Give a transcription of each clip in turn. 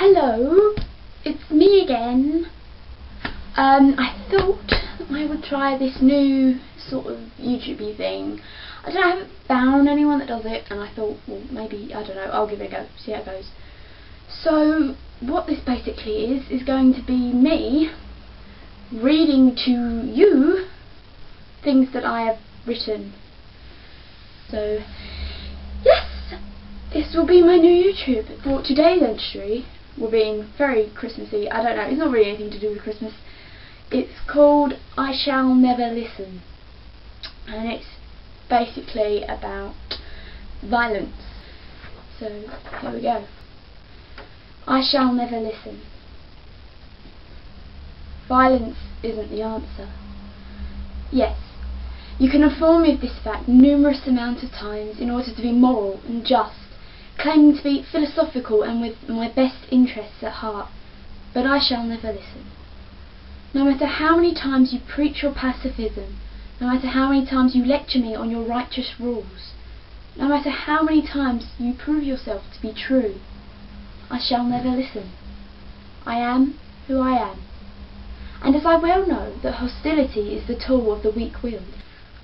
Hello, it's me again. I thought I would try this new sort of YouTube-y thing. I haven't found anyone that does it, and I thought, well, maybe, I don't know, I'll give it a go, see how it goes. So, what this basically is going to be me reading to you things that I have written. So, yes, this will be my new YouTube. For today's entry, we're being very Christmassy. I don't know, it's not really anything to do with Christmas. It's called I Shall Never Listen, and it's basically about violence. So here we go. I shall never listen. Violence isn't the answer. Yes, you can inform me of this fact numerous amounts of times in order to be moral and just, claiming to be philosophical and with my best interests at heart, but I shall never listen. No matter how many times you preach your pacifism, no matter how many times you lecture me on your righteous rules, no matter how many times you prove yourself to be true, I shall never listen. I am who I am. And as I well know that hostility is the tool of the weak-willed,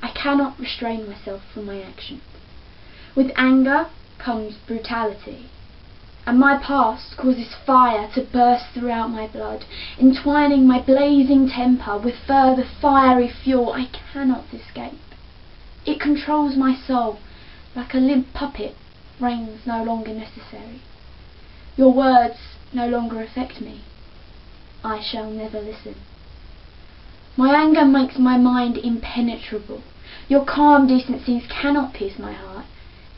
I cannot restrain myself from my actions. With anger comes brutality, and my past causes fire to burst throughout my blood, entwining my blazing temper with further fiery fuel I cannot escape. It controls my soul like a limp puppet. Reins no longer necessary. Your words no longer affect me. I shall never listen. My anger makes my mind impenetrable. Your calm decencies cannot pierce my heart.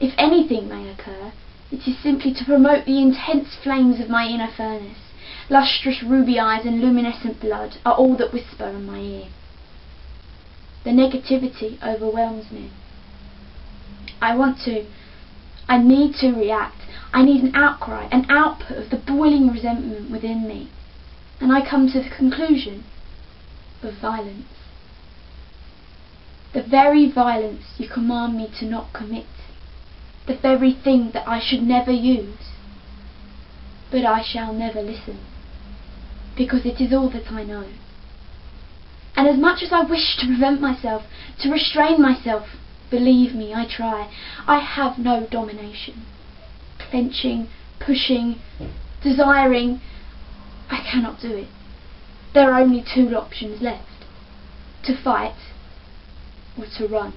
If anything may occur, it is simply to promote the intense flames of my inner furnace. Lustrous ruby eyes and luminescent blood are all that whisper in my ear. The negativity overwhelms me. I need to react. I need an outcry, an output of the boiling resentment within me. And I come to the conclusion of violence. The very violence you command me to not commit. The very thing that I should never use. But I shall never listen, because it is all that I know. And as much as I wish to prevent myself, to restrain myself, believe me, I try. I have no domination. Clenching, pushing, desiring, I cannot do it. There are only two options left: to fight or to run.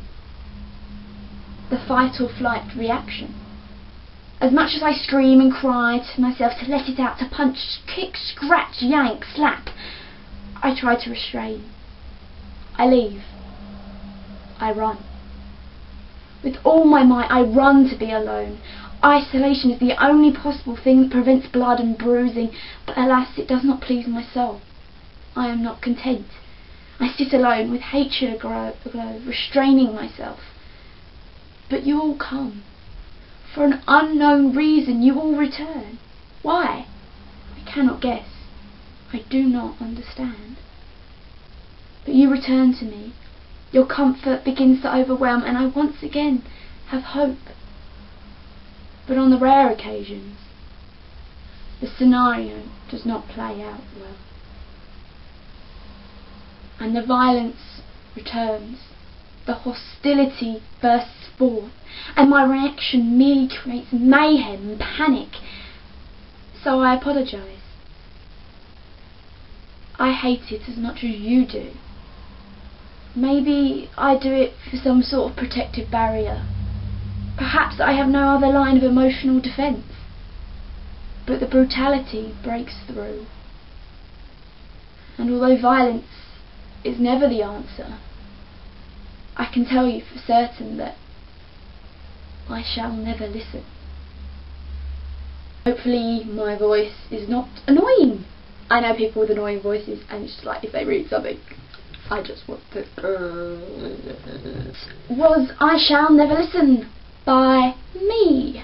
The fight or flight reaction. As much as I scream and cry to myself to let it out, to punch, kick, scratch, yank, slap, I try to restrain. I leave. I run. With all my might I run to be alone. Isolation is the only possible thing that prevents blood and bruising, but alas, it does not please my soul. I am not content. I sit alone with hatred aglow, restraining myself. But you all come. For an unknown reason you all return. Why? I cannot guess. I do not understand. But you return to me. Your comfort begins to overwhelm, and I once again have hope. But on the rare occasions, the scenario does not play out well. And the violence returns. The hostility bursts forth, and my reaction merely creates mayhem and panic. So I apologise. I hate it as much as you do. Maybe I do it for some sort of protective barrier. Perhaps I have no other line of emotional defence. But the brutality breaks through. And although violence is never the answer, I can tell you for certain that I shall never listen. Hopefully my voice is not annoying. I know people with annoying voices, and it's like if they read something, I just want to... Was I Shall Never Listen by me,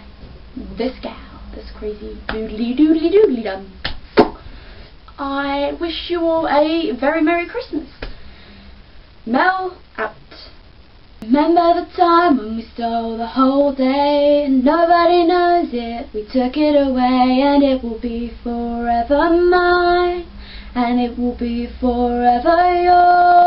this gal, this crazy doodly doodly doodly dum. I wish you all a very Merry Christmas. Mel out. Remember the time when we stole the whole day and nobody knows it, we took it away, and it will be forever mine, and it will be forever yours.